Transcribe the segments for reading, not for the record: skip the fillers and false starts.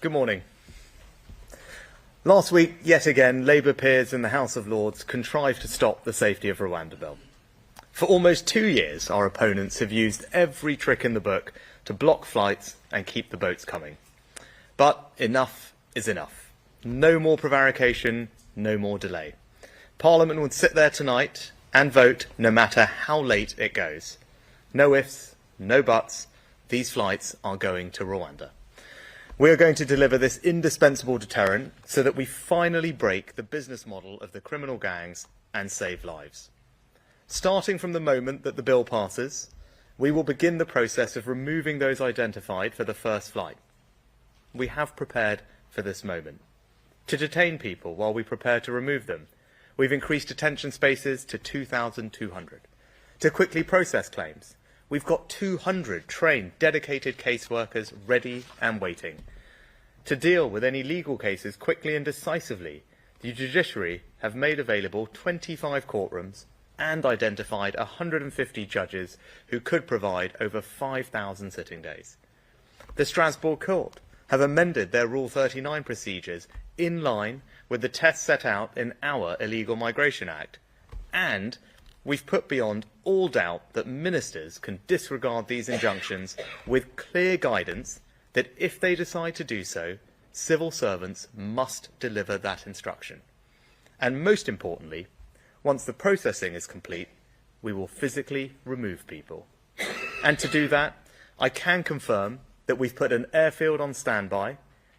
Good morning. Last week, yet again, Labour peers in the House of Lords contrived to stop the Safety of Rwanda bill. For almost 2 years, our opponents have used every trick in the book to block flights and keep the boats coming. But enough is enough. No more prevarication, no more delay. Parliament would sit there tonight and vote no matter how late it goes. No ifs, no buts. These flights are going to Rwanda. We are going to deliver this indispensable deterrent so that we finally break the business model of the criminal gangs and save lives. Starting from the moment that the bill passes, we will begin the process of removing those identified for the first flight. We have prepared for this moment. To detain people while we prepare to remove them, we've increased detention spaces to 2,200. To quickly process claims, we've got 200 trained, dedicated caseworkers ready and waiting. To deal with any legal cases quickly and decisively, the judiciary have made available 25 courtrooms and identified 150 judges who could provide over 5,000 sitting days. The Strasbourg Court have amended their Rule 39 procedures in line with the tests set out in our Illegal Migration Act. And we've put beyond all doubt that ministers can disregard these injunctions with clear guidance that if they decide to do so, civil servants must deliver that instruction. And most importantly, once the processing is complete, we will physically remove people. And to do that, I can confirm that we've put an airfield on standby,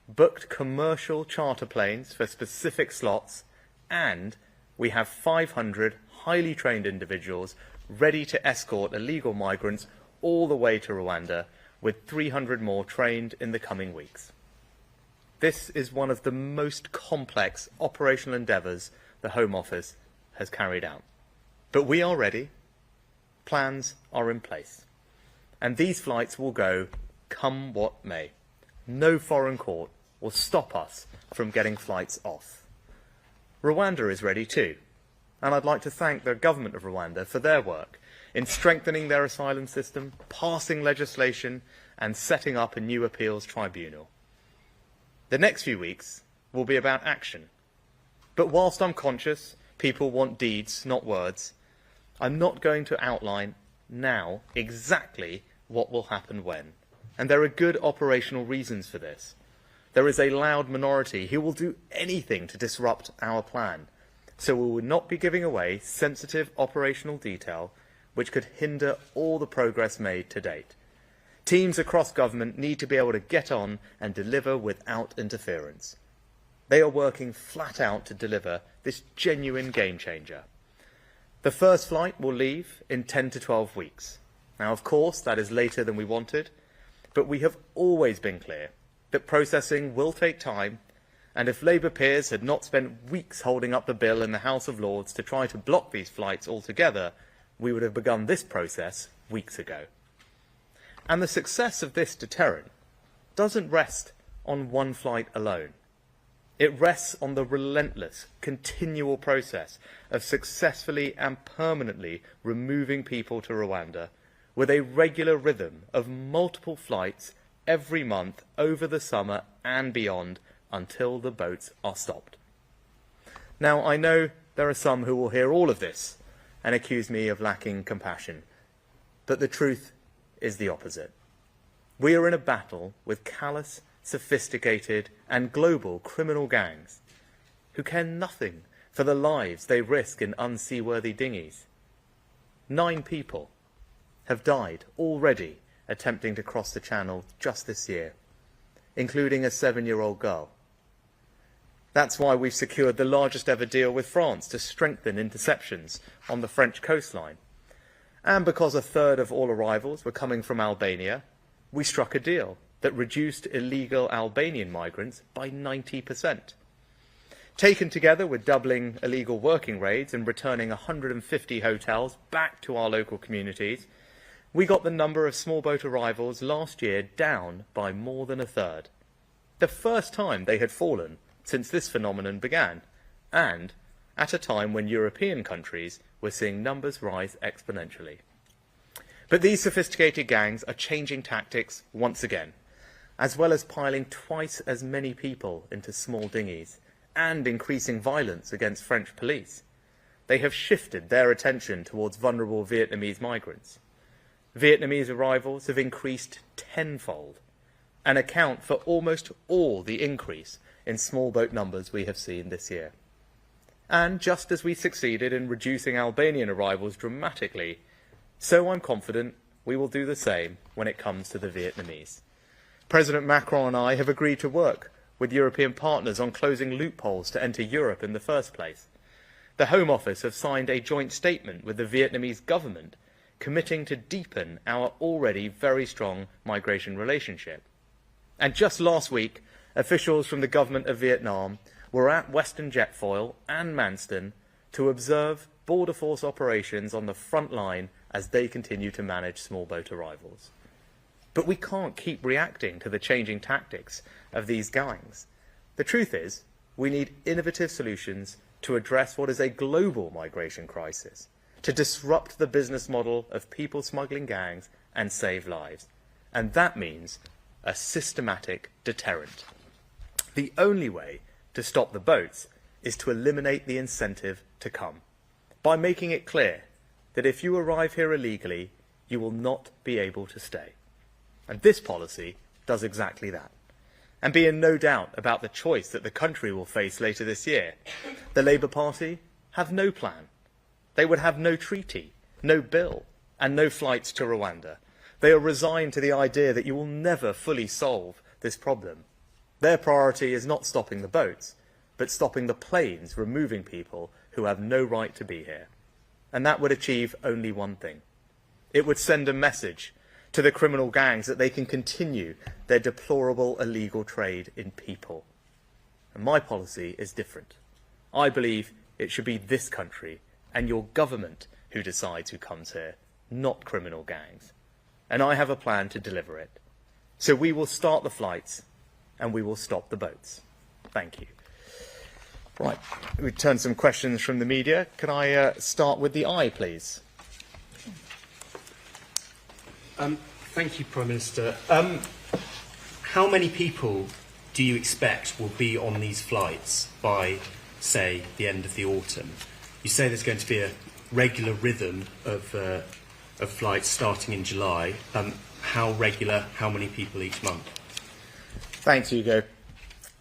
booked commercial charter planes for specific slots, and we have 500 highly trained individuals ready to escort illegal migrants all the way to Rwanda, with 300 more trained in the coming weeks. This is one of the most complex operational endeavours the Home Office has carried out. But we are ready. Plans are in place. And these flights will go come what may. No foreign court will stop us from getting flights off. Rwanda is ready too. And I'd like to thank the government of Rwanda for their work in strengthening their asylum system, passing legislation, and setting up a new appeals tribunal. The next few weeks will be about action. But whilst I'm conscious people want deeds, not words, I'm not going to outline now exactly what will happen when. And there are good operational reasons for this. There is a loud minority who will do anything to disrupt our plan. So we will not be giving away sensitive operational detail which could hinder all the progress made to date. Teams across government need to be able to get on and deliver without interference. They are working flat out to deliver this genuine game changer. The first flight will leave in 10 to 12 weeks. Now, of course, that is later than we wanted, but we have always been clear that processing will take time, and if Labour peers had not spent weeks holding up the bill in the House of Lords to try to block these flights altogether, we would have begun this process weeks ago. And the success of this deterrent doesn't rest on one flight alone. It rests on the relentless, continual process of successfully and permanently removing people to Rwanda with a regular rhythm of multiple flights every month over the summer and beyond until the boats are stopped. Now, I know there are some who will hear all of this and accuse me of lacking compassion, but the truth is the opposite. We are in a battle with callous, sophisticated and global criminal gangs who care nothing for the lives they risk in unseaworthy dinghies. 9 people have died already attempting to cross the Channel just this year, including a 7-year-old girl. That's why we've secured the largest ever deal with France to strengthen interceptions on the French coastline. And because a third of all arrivals were coming from Albania, we struck a deal that reduced illegal Albanian migrants by 90%. Taken together with doubling illegal working raids and returning 150 hotels back to our local communities, we got the number of small boat arrivals last year down by more than a third. The first time they had fallen since this phenomenon began, and at a time when European countries were seeing numbers rise exponentially. But these sophisticated gangs are changing tactics once again, as well as piling twice as many people into small dinghies and increasing violence against French police. They have shifted their attention towards vulnerable Vietnamese migrants. Vietnamese arrivals have increased tenfold and account for almost all the increase in small boat numbers we have seen this year. And just as we succeeded in reducing Albanian arrivals dramatically, so I'm confident we will do the same when it comes to the Vietnamese. President Macron and I have agreed to work with European partners on closing loopholes to enter Europe in the first place. The Home Office have signed a joint statement with the Vietnamese government committing to deepen our already very strong migration relationship. And just last week, officials from the government of Vietnam were at Western Jetfoil and Manston to observe border force operations on the front line as they continue to manage small boat arrivals. But we can't keep reacting to the changing tactics of these gangs. The truth is, we need innovative solutions to address what is a global migration crisis, to disrupt the business model of people smuggling gangs and save lives. And that means a systematic deterrent. The only way to stop the boats is to eliminate the incentive to come, by making it clear that if you arrive here illegally, you will not be able to stay. And this policy does exactly that. And be in no doubt about the choice that the country will face later this year. The Labour Party have no plan. They would have no treaty, no bill, and no flights to Rwanda. They are resigned to the idea that you will never fully solve this problem. Their priority is not stopping the boats, but stopping the planes removing people who have no right to be here. And that would achieve only one thing. It would send a message to the criminal gangs that they can continue their deplorable illegal trade in people. And my policy is different. I believe it should be this country and your government who decides who comes here, not criminal gangs. And I have a plan to deliver it. So we will start the flights and we will stop the boats. Thank you. Right, we turn some questions from the media. Can I start with the eye, please? Thank you, Prime Minister. How many people do you expect will be on these flights by, say, the end of the autumn? You say there's going to be a regular rhythm of flights starting in July. How regular? How many people each month? Thanks, Hugo.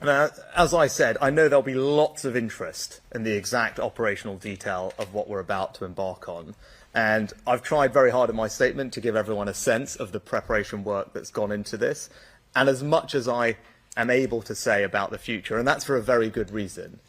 Now, as I said, I know there'll be lots of interest in the exact operational detail of what we're about to embark on. And I've tried very hard in my statement to give everyone a sense of the preparation work that's gone into this, and as much as I am able to say about the future, and that's for a very good reason.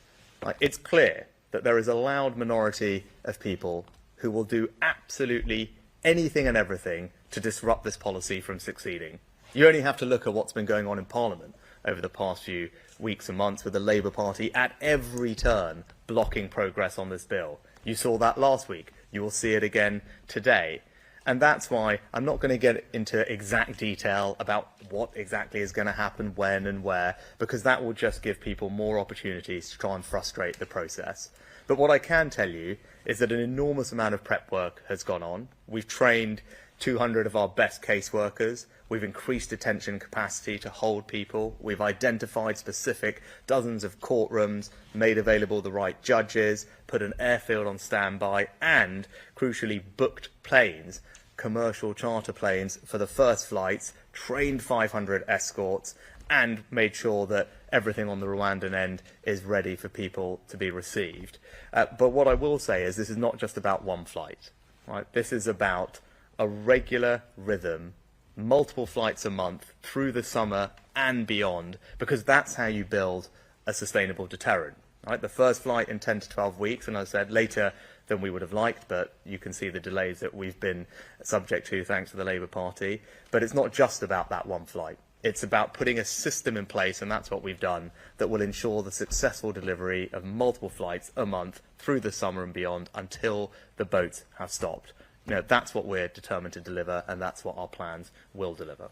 It's clear that there is a loud minority of people who will do absolutely anything and everything to disrupt this policy from succeeding. You only have to look at what's been going on in Parliament over the past few weeks and months with the Labour Party at every turn blocking progress on this bill. You saw that last week. You will see it again today. And that's why I'm not going to get into exact detail about what exactly is going to happen when and where, because that will just give people more opportunities to try and frustrate the process. But what I can tell you is that an enormous amount of prep work has gone on. We've trained 200 of our best caseworkers. We've increased detention capacity to hold people. We've identified specific dozens of courtrooms, made available the right judges, put an airfield on standby, and, crucially, booked planes, commercial charter planes, for the first flights, trained 500 escorts, and made sure that everything on the Rwandan end is ready for people to be received. But what I will say is this is not just about one flight. Right? This is about a regular rhythm, multiple flights a month through the summer and beyond, because that's how you build a sustainable deterrent. Right? The first flight in 10 to 12 weeks, and as I said, later than we would have liked, but you can see the delays that we've been subject to thanks to the Labour Party. But it's not just about that one flight. It's about putting a system in place, and that's what we've done, that will ensure the successful delivery of multiple flights a month through the summer and beyond until the boats have stopped. You know, that's what we're determined to deliver, and that's what our plans will deliver.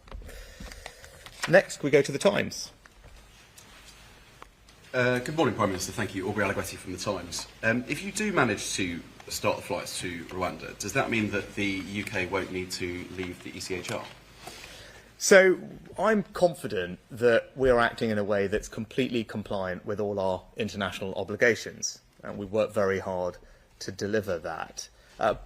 Next, we go to the Times. Good morning, Prime Minister. Thank you. Aubrey Alagwetti from the Times. If you do manage to start the flights to Rwanda, does that mean that the UK won't need to leave the ECHR? So I'm confident that we're acting in a way that's completely compliant with all our international obligations, and we work very hard to deliver that.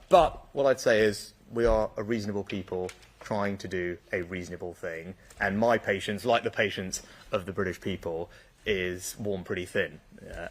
But what I'd say is we are a reasonable people trying to do a reasonable thing, and my patience, like the patience of the British people, is worn pretty thin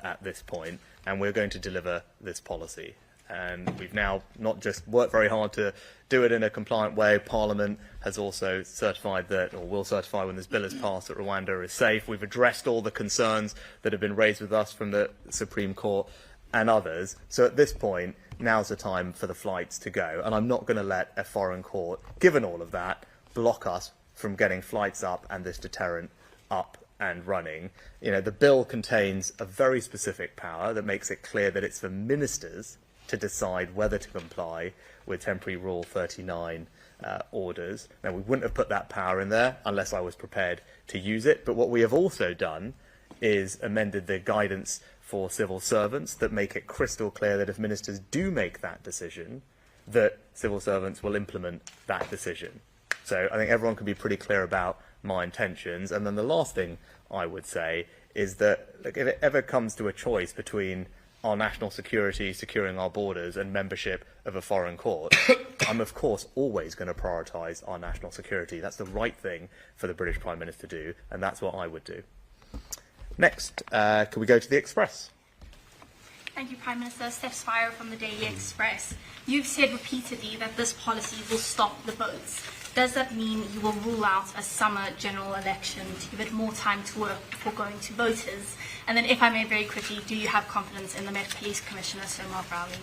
at this point, and we're going to deliver this policy. And we've now not just worked very hard to do it in a compliant way. Parliament has also certified that, or will certify when this bill is passed, that Rwanda is safe. We've addressed all the concerns that have been raised with us from the Supreme Court and others. So at this point, now's the time for the flights to go. And I'm not going to let a foreign court, given all of that, block us from getting flights up and this deterrent up and running. You know, the bill contains a very specific power that makes it clear that it's for ministers to decide whether to comply with Temporary Rule 39 orders. Now, we wouldn't have put that power in there unless I was prepared to use it. But what we have also done is amended the guidance for civil servants that make it crystal clear that if ministers do make that decision, that civil servants will implement that decision. So I think everyone can be pretty clear about my intentions. And then the last thing I would say is that, look, if it ever comes to a choice between our national security, securing our borders, and membership of a foreign court, I'm of course always going to prioritise our national security. That's the right thing for the British Prime Minister to do, and that's what I would do. Next, can we go to the Express? Thank you, Prime Minister. Steph Spiro from the Daily Express. You've said repeatedly that this policy will stop the votes. Does that mean you will rule out a summer general election to give it more time to work before going to voters? And then, if I may very quickly, do you have confidence in the Met Police Commissioner, Sir Mark Rowley?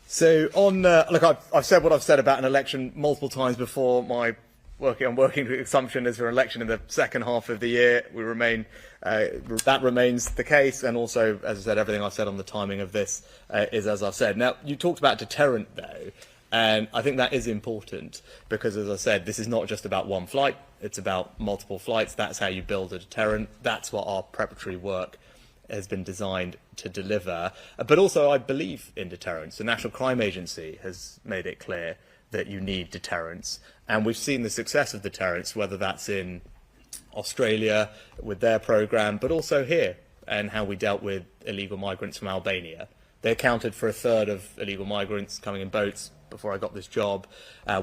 So on, look, I've said what I've said about an election multiple times before. I'm working to the assumption is for an election in the second half of the year. That remains the case. And also, as I said, everything I've said on the timing of this is as I've said. Now, you talked about deterrent, though. And I think that is important because, as I said, this is not just about one flight. It's about multiple flights. That's how you build a deterrent. That's what our preparatory work has been designed to deliver. But also, I believe in deterrence. The National Crime Agency has made it clear that you need deterrence. And we've seen the success of deterrence, whether that's in Australia with their programme, but also here and how we dealt with illegal migrants from Albania. They accounted for a third of illegal migrants coming in boats before I got this job.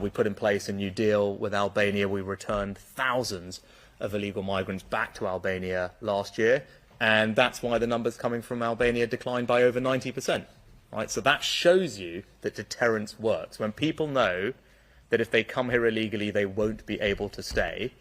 We put in place a new deal with Albania. We returned thousands of illegal migrants back to Albania last year. And that's why the numbers coming from Albania declined by over 90%. Right? So that shows you that deterrence works. When people know that if they come here illegally, they won't be able to stay,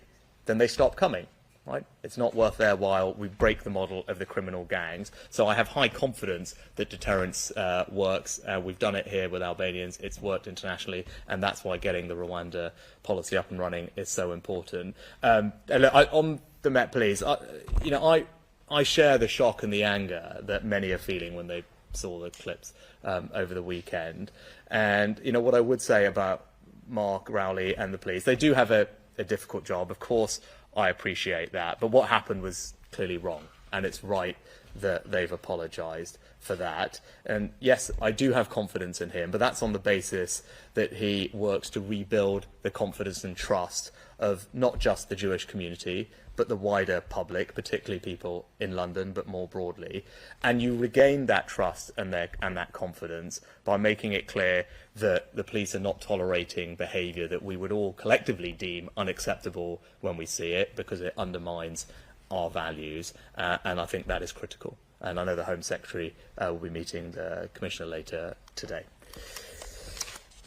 then they stop coming. Right? It's not worth their while. We break the model of the criminal gangs. So I have high confidence that deterrence works. We've done it here with Albanians. It's worked internationally, and that's why getting the Rwanda policy up and running is so important. And look, on the Met Police, I share the shock and the anger that many are feeling when they saw the clips over the weekend. And what I would say about Mark Rowley and the police, they do have a difficult job, of course. I appreciate that, but what happened was clearly wrong, and it's right that they've apologised for that. And yes, I do have confidence in him, but that's on the basis that he works to rebuild the confidence and trust of not just the Jewish community, but the wider public, particularly people in London, but more broadly. And you regain that trust and that confidence by making it clear that the police are not tolerating behaviour that we would all collectively deem unacceptable when we see it, because it undermines our values. And I think that is critical. And I know the Home Secretary will be meeting the Commissioner later today.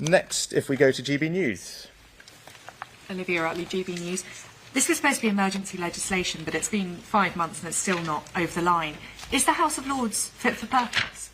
Next, if we go to GB News. Olivia Utley, GB News. This was supposed to be emergency legislation, but it's been 5 months and it's still not over the line. Is the House of Lords fit for purpose?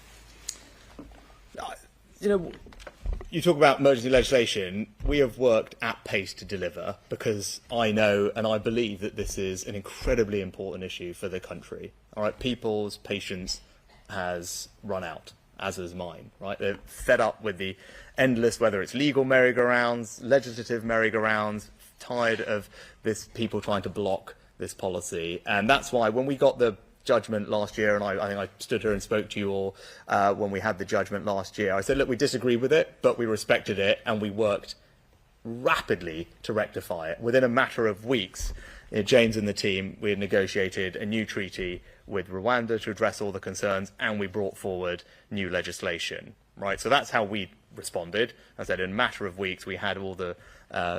You talk about emergency legislation. We have worked at pace to deliver because I know and I believe that this is an incredibly important issue for the country. All right, people's patience has run out, as is mine. Right, they're fed up with the endless, whether it's legal merry-go-rounds, legislative merry-go-rounds, tired of this people trying to block this policy. And that's why when we got the judgment last year, and I think I stood here and spoke to you all when we had the judgment last year, I said, look, we disagree with it, but we respected it, and we worked rapidly to rectify it. Within a matter of weeks, James and the team, we had negotiated a new treaty with Rwanda to address all the concerns, and we brought forward new legislation. Right, so that's how we responded. As I said, in a matter of weeks, we had all the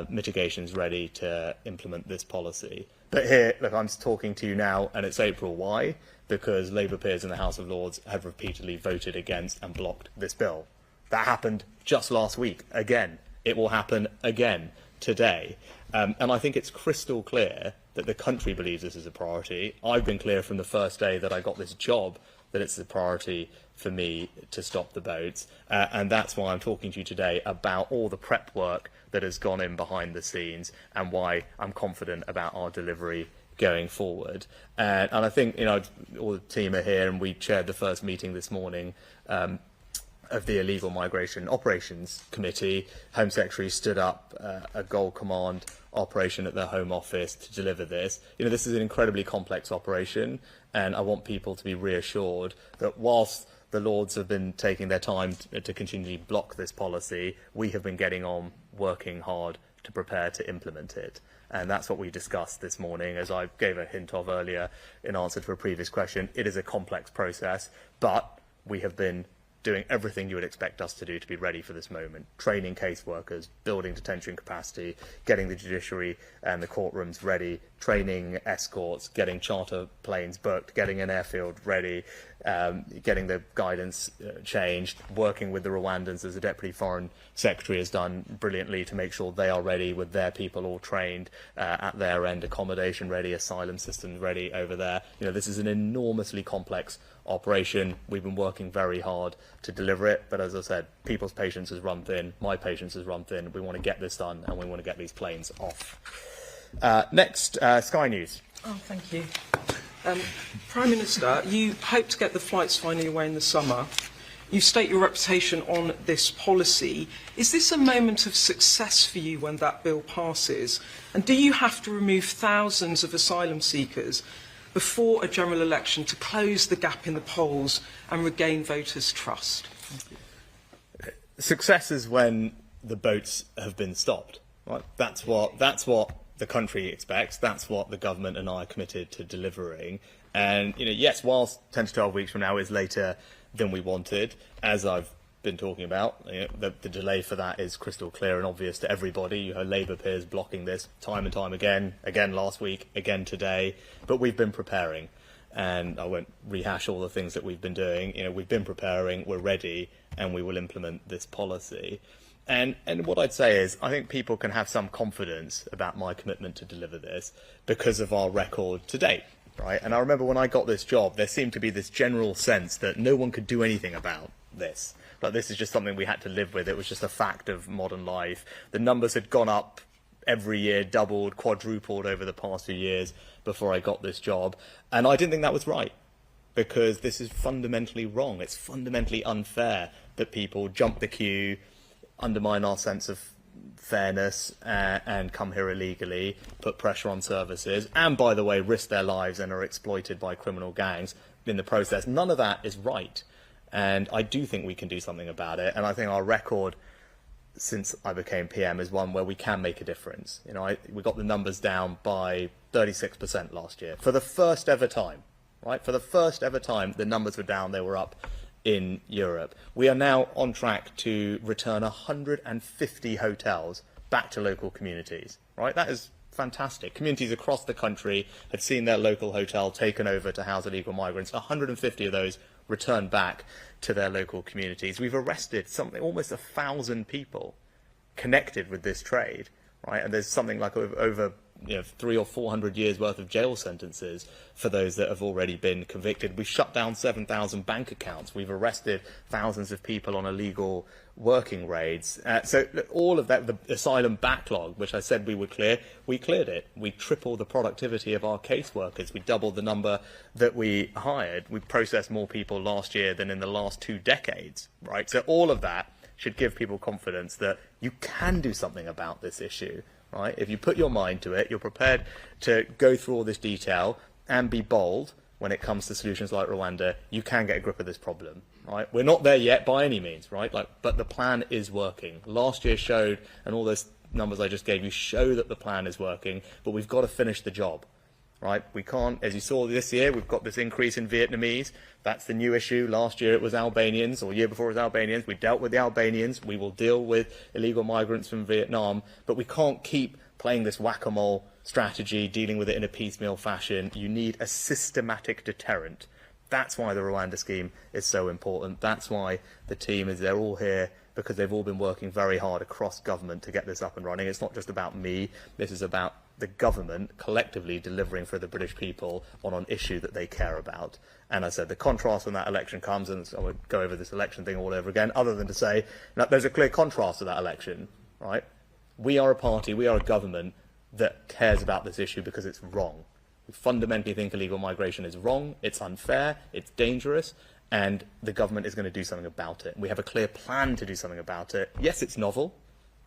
mitigations ready to implement this policy. But here, look, I'm talking to you now, and it's April. Why? Because Labour peers in the House of Lords have repeatedly voted against and blocked this bill. That happened just last week. Again, it will happen again today. And I think it's crystal clear that the country believes this is a priority. I've been clear from the first day that I got this job that it's a priority for me to stop the boats. And that's why I'm talking to you today about all the prep work that has gone in behind the scenes and why I'm confident about our delivery going forward. And I think, all the team are here, and we chaired the first meeting this morning of the Illegal Migration Operations Committee. Home Secretary stood up a Gold Command operation at the Home Office to deliver this. This is an incredibly complex operation, and I want people to be reassured that whilst the Lords have been taking their time to continually block this policy, we have been getting on, working hard to prepare to implement it. And that's what we discussed this morning, as I gave a hint of earlier in answer to a previous question. It is a complex process, but we have been doing everything you would expect us to do to be ready for this moment. Training caseworkers, building detention capacity, getting the judiciary and the courtrooms ready, training escorts, getting charter planes booked, getting an airfield ready, getting the guidance changed, working with the Rwandans, as the Deputy Foreign Secretary has done brilliantly, to make sure they are ready with their people all trained at their end, accommodation ready, asylum systems ready over there. You know, this is an enormously complex operation. We've been working very hard to deliver it, but as I said, people's patience has run thin, my patience has run thin. We want to get this done, and we want to get these planes off. Next, Sky News. Oh, thank you. Prime Minister, you hope to get the flights finally away in the summer. You state your reputation on this policy. Is this a moment of success for you when that bill passes? And do you have to remove thousands of asylum seekers before a general election to close the gap in the polls and regain voters' trust? Success is when the boats have been stopped. Right? That's what the country expects. That's what the government and I are committed to delivering. And yes, whilst 10 to 12 weeks from now is later than we wanted, as I've been talking about, the delay for that is crystal clear and obvious to everybody. You heard Labour peers blocking this time and time again last week, again today. But we've been preparing, and I won't rehash all the things that we've been doing. We've been preparing, we're ready, and we will implement this policy. And what I'd say is, I think people can have some confidence about my commitment to deliver this because of our record to date, right? And I remember when I got this job, there seemed to be this general sense that no one could do anything about this. Like, this is just something we had to live with. It was just a fact of modern life. The numbers had gone up every year, doubled, quadrupled over the past few years before I got this job. And I didn't think that was right, because this is fundamentally wrong. It's fundamentally unfair that people jump the queue, undermine our sense of fairness, and come here illegally, put pressure on services, and, by the way, risk their lives and are exploited by criminal gangs in the process. None of that is right. And I do think we can do something about it. And I think our record since I became PM is one where we can make a difference. We got the numbers down by 36% last year. For the first ever time, right? For the first ever time, the numbers were down, they were up in Europe. We are now on track to return 150 hotels back to local communities, right? That is fantastic. Communities across the country had seen their local hotel taken over to house illegal migrants. 150 of those returned back to their local communities. We've arrested almost 1,000 people connected with this trade, right? And there's something like over 300 or 400 years worth of jail sentences for those that have already been convicted. We've shut down 7,000 bank accounts. We've arrested thousands of people on illegal working raids. So all of that, the asylum backlog, which I said we would clear, we cleared it. We tripled the productivity of our caseworkers. We doubled the number that we hired. We processed more people last year than in the last 2 decades, right? So all of that should give people confidence that you can do something about this issue. Right? If you put your mind to it, you're prepared to go through all this detail and be bold when it comes to solutions like Rwanda, you can get a grip of this problem. Right? We're not there yet by any means, right? But the plan is working. Last year showed, and all those numbers I just gave you show that the plan is working, but we've got to finish the job. Right? We can't, as you saw this year, we've got this increase in Vietnamese. That's the new issue. Last year it was Albanians, or the year before it was Albanians. We dealt with the Albanians. We will deal with illegal migrants from Vietnam. But we can't keep playing this whack-a-mole strategy, dealing with it in a piecemeal fashion. You need a systematic deterrent. That's why the Rwanda scheme is so important. That's why the team they're all here, because they've all been working very hard across government to get this up and running. It's not just about me. This is about the government collectively delivering for the British people on an issue that they care about. And I said the contrast when that election comes, and I won't go over this election thing all over again, other than to say there's a clear contrast to that election, right? We are a party, we are a government that cares about this issue because it's wrong. We fundamentally think illegal migration is wrong, it's unfair, it's dangerous, and the government is going to do something about it. We have a clear plan to do something about it. Yes, it's novel,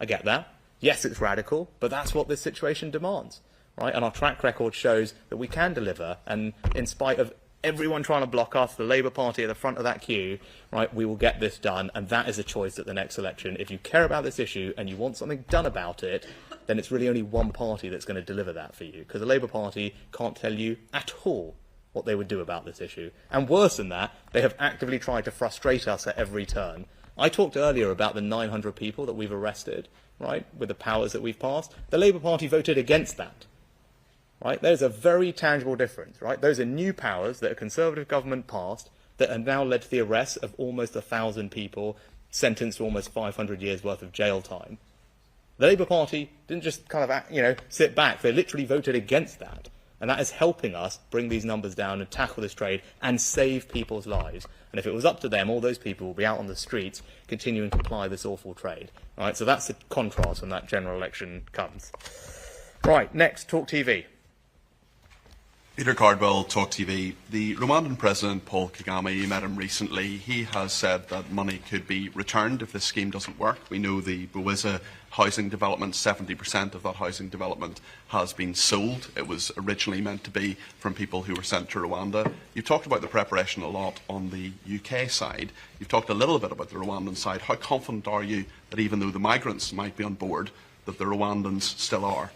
I get that. Yes, it's radical, but that's what this situation demands, right? And our track record shows that we can deliver, and in spite of everyone trying to block us, the Labour Party at the front of that queue, right, we will get this done, and that is a choice at the next election. If you care about this issue and you want something done about it, then it's really only one party that's going to deliver that for you, because the Labour Party can't tell you at all what they would do about this issue. And worse than that, they have actively tried to frustrate us at every turn. I talked earlier about the 900 people that we've arrested, right, with the powers that we've passed. The Labour Party voted against that. Right? There's a very tangible difference. Right? Those are new powers that a Conservative government passed that have now led to the arrest of almost 1,000 people, sentenced to almost 500 years' worth of jail time. The Labour Party didn't just kind of, sit back. They literally voted against that. And that is helping us bring these numbers down and tackle this trade and save people's lives. And if it was up to them, all those people will be out on the streets continuing to ply this awful trade. Right? So that's the contrast when that general election comes. Right, next, Talk TV. Peter Cardwell, Talk TV. The Rwandan President, Paul Kagame, met him recently. He has said that money could be returned if this scheme doesn't work. We know the Buwiza housing development, 70% of that housing development has been sold. It was originally meant to be from people who were sent to Rwanda. You've talked about the preparation a lot on the UK side. You've talked a little bit about the Rwandan side. How confident are you that even though the migrants might be on board, that the Rwandans still are?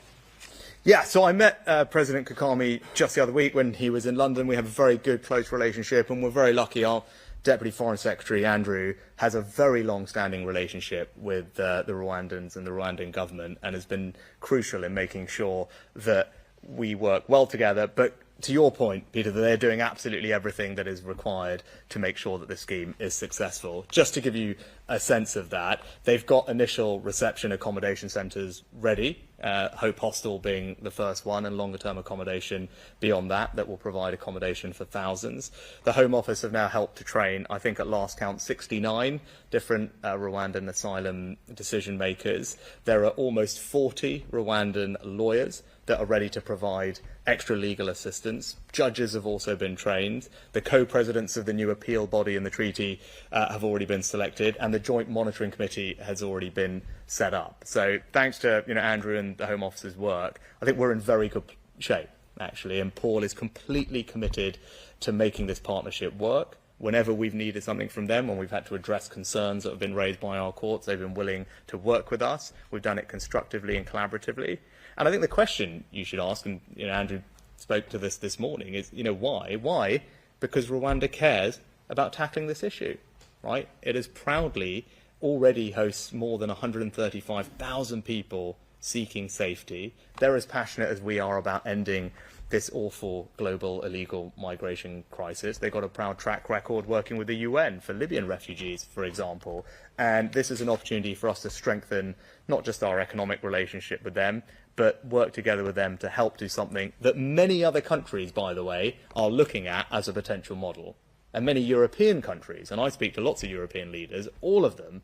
Yeah, so I met President Kagame just the other week when he was in London. We have a very good, close relationship, and we're very lucky. Our Deputy Foreign Secretary, Andrew, has a very long-standing relationship with the Rwandans and the Rwandan government, and has been crucial in making sure that we work well together. But to your point, Peter, that they're doing absolutely everything that is required to make sure that this scheme is successful. Just to give you a sense of that, they've got initial reception accommodation centres ready, Hope Hostel being the first one, and longer-term accommodation beyond that will provide accommodation for thousands. The Home Office have now helped to train, I think at last count, 69 different Rwandan asylum decision-makers. There are almost 40 Rwandan lawyers that are ready to provide extra legal assistance. Judges have also been trained. The co-presidents of the new appeal body in the treaty have already been selected, and the Joint Monitoring Committee has already been set up. So thanks to Andrew and the Home Office's work, I think we're in very good shape, actually, and Paul is completely committed to making this partnership work. Whenever we've needed something from them, when we've had to address concerns that have been raised by our courts, they've been willing to work with us. We've done it constructively and collaboratively. And I think the question you should ask, and Andrew spoke to this morning, is why? Why? Because Rwanda cares about tackling this issue, right? It has proudly already hosts more than 135,000 people seeking safety. They're as passionate as we are about ending this awful global illegal migration crisis. They've got a proud track record working with the UN for Libyan refugees, for example. And this is an opportunity for us to strengthen not just our economic relationship with them, but work together with them to help do something that many other countries, by the way, are looking at as a potential model. And many European countries, and I speak to lots of European leaders, all of them,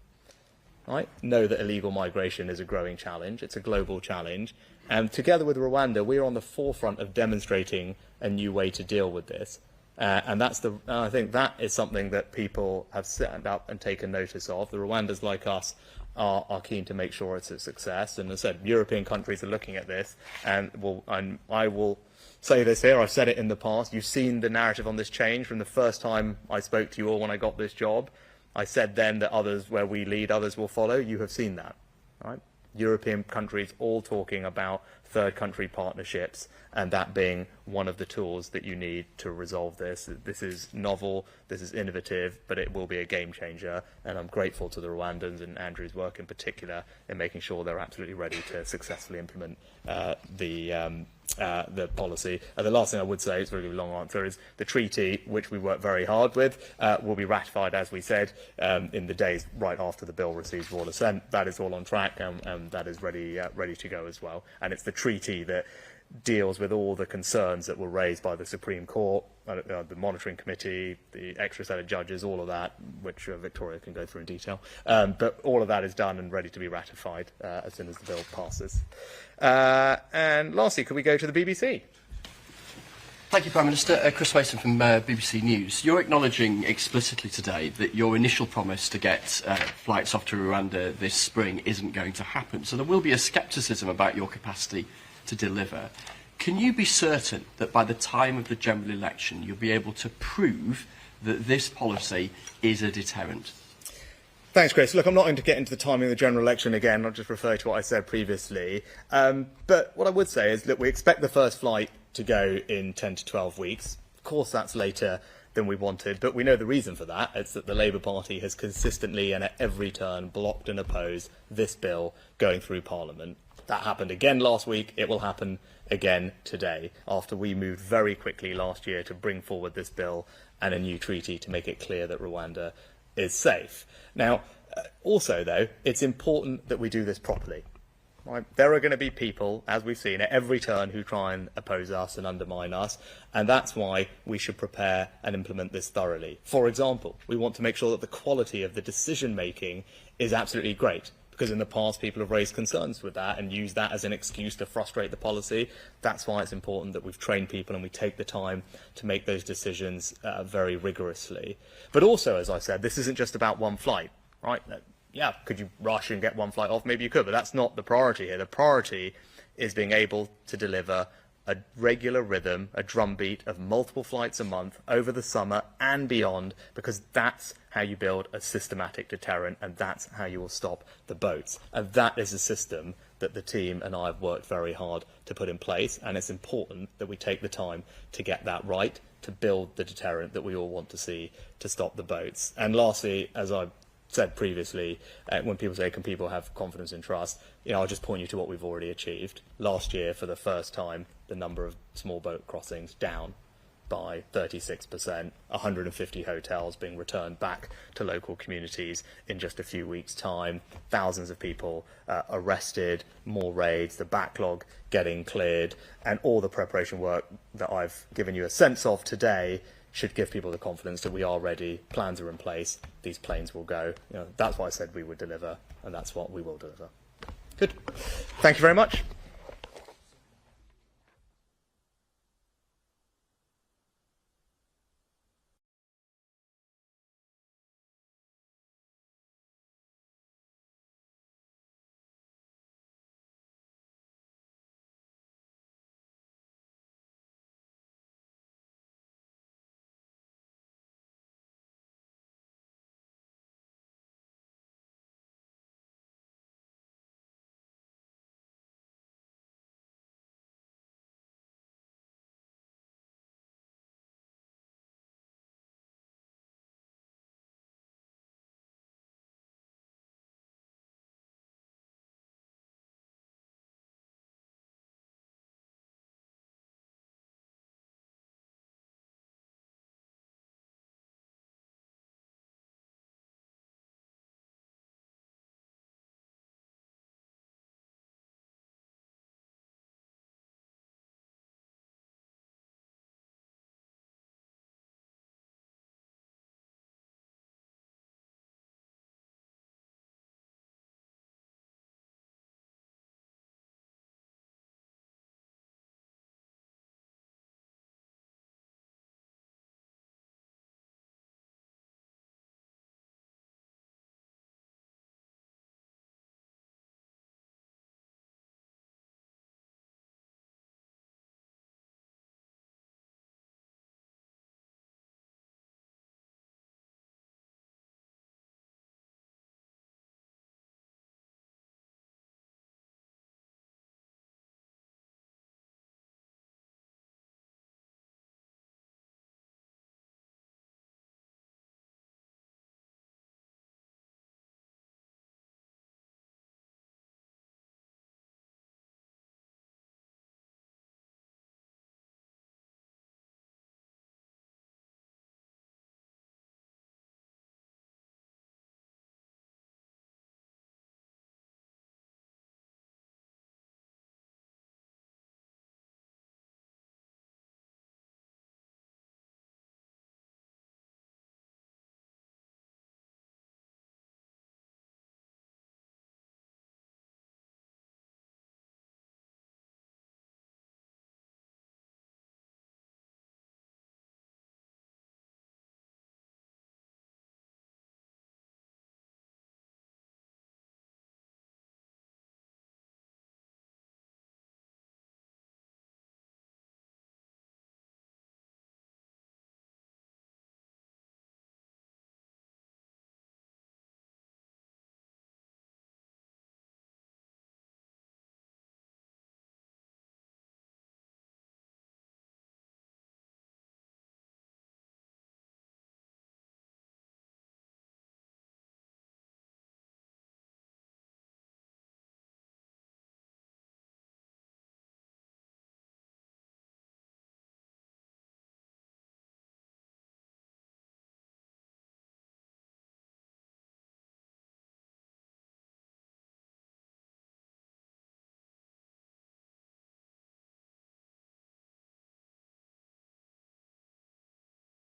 right, know that illegal migration is a growing challenge. It's a global challenge. And together with Rwanda, we're on the forefront of demonstrating a new way to deal with this. And I think that is something that people have set up and taken notice of. The Rwandans, like us, are keen to make sure it's a success. And as I said, European countries are looking at this. And I will say this here, I've said it in the past. You've seen the narrative on this change from the first time I spoke to you all when I got this job. I said then that others, where we lead, others will follow. You have seen that, right? European countries all talking about third country partnerships, and that being one of the tools that you need to resolve this. This is novel, this is innovative, but it will be a game changer, and I'm grateful to the Rwandans and Andrew's work in particular in making sure they're absolutely ready to successfully implement the policy. The last thing I would say, it's a really long answer, is the treaty, which we work very hard with, will be ratified, as we said, in the days right after the bill receives royal assent. That is all on track, and that is ready to go as well. And it's the treaty that deals with all the concerns that were raised by the Supreme Court, the Monitoring Committee, the extra set of judges, all of that, which Victoria can go through in detail. But all of that is done and ready to be ratified as soon as the bill passes. And lastly, could we go to the BBC? Thank you, Prime Minister. Chris Mason from BBC News. You're acknowledging explicitly today that your initial promise to get flights off to Rwanda this spring isn't going to happen. So there will be a scepticism about your capacity to deliver. Can you be certain that by the time of the general election you'll be able to prove that this policy is a deterrent? Thanks, Chris. Look, I'm not going to get into the timing of the general election again. I'll just refer to what I said previously. But what I would say is, look, we expect the first flight to go in 10 to 12 weeks. Of course, that's later than we wanted, but we know the reason for that. It's that the Labour Party has consistently and at every turn blocked and opposed this bill going through Parliament. That happened again last week. It will happen again today, after we moved very quickly last year to bring forward this bill and a new treaty to make it clear that Rwanda is safe. Now, also, though, it's important that we do this properly. Right? There are going to be people, as we've seen, at every turn who try and oppose us and undermine us, and that's why we should prepare and implement this thoroughly. For example, we want to make sure that the quality of the decision-making is absolutely great, because in the past people have raised concerns with that and used that as an excuse to frustrate the policy. That's why it's important that we've trained people and we take the time to make those decisions very rigorously. But also, as I said, this isn't just about one flight, right? Yeah, could you rush and get one flight off? Maybe you could, but that's not the priority here. The priority is being able to deliver a regular rhythm, a drumbeat of multiple flights a month over the summer and beyond, because that's how you build a systematic deterrent, and that's how you will stop the boats. And that is a system that the team and I have worked very hard to put in place, and it's important that we take the time to get that right, to build the deterrent that we all want to see to stop the boats. And lastly, as I said previously, when people say, can people have confidence and trust, I'll just point you to what we've already achieved. Last year, for the first time, the number of small boat crossings down by 36%, 150 hotels being returned back to local communities in just a few weeks' time, thousands of people arrested, more raids, the backlog getting cleared, and all the preparation work that I've given you a sense of today should give people the confidence that we are ready, plans are in place, these planes will go. That's what I said we would deliver, and that's what we will deliver. Good. Thank you very much.